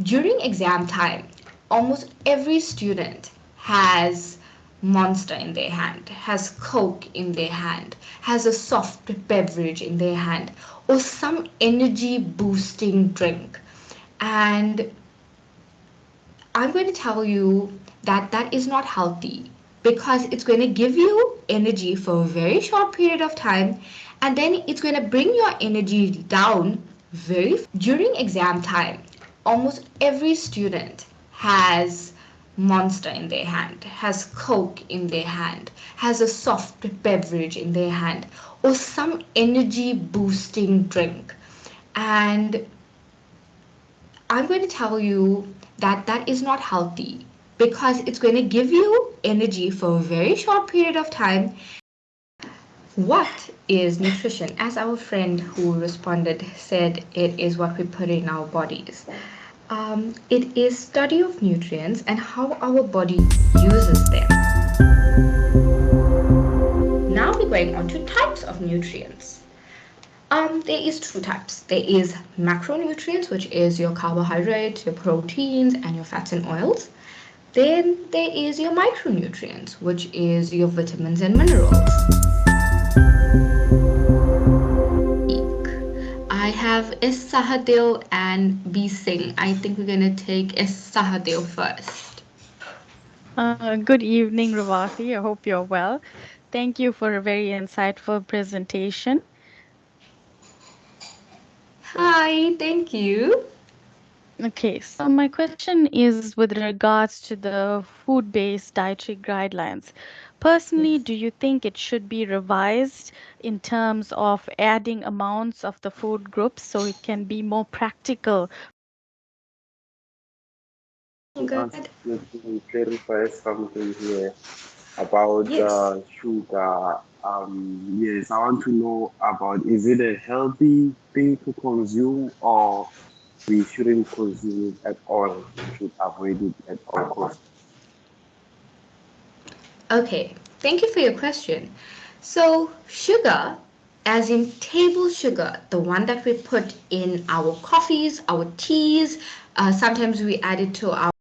During exam time, almost every student has Monster in their hand, has Coke in their hand, has a soft beverage in their hand, or some energy boosting drink. And I'm going to tell you that that is not healthy because it's going to give you energy for a very short period of time, and then it's going to bring your energy down during exam time. Almost every student has Monster in their hand, has Coke in their hand, has a soft beverage in their hand, or some energy boosting drink. And I'm going to tell you that that is not healthy because it's going to give you energy for a very short period of time. What is nutrition? As our friend who responded said, it is what we put in our bodies. It is study of nutrients and how our body uses them. Now we're going on to types of nutrients. There is two types. There is macronutrients, which is your carbohydrates, your proteins, and your fats and oils. Then there is your micronutrients, which is your vitamins and minerals. I have S. Sahadil and B. Singh. I think we're going to take S. Sahadil first. Good evening, Ravati. I hope you're well. Thank you for a very insightful presentation. Hi, thank you. Okay, so my question is with regards to the food-based dietary guidelines. Personally, Yes. do you think it should be revised in terms of adding amounts of the food groups so it can be more practical? To Go ask ahead. to clarify something here about Yes. sugar. Yes, I want to know about, is it a healthy thing to consume, or we shouldn't consume it at all? We should avoid it at all costs. Okay, thank you for your question. So, sugar, as in table sugar, the one that we put in our coffees, our teas, sometimes we add it to our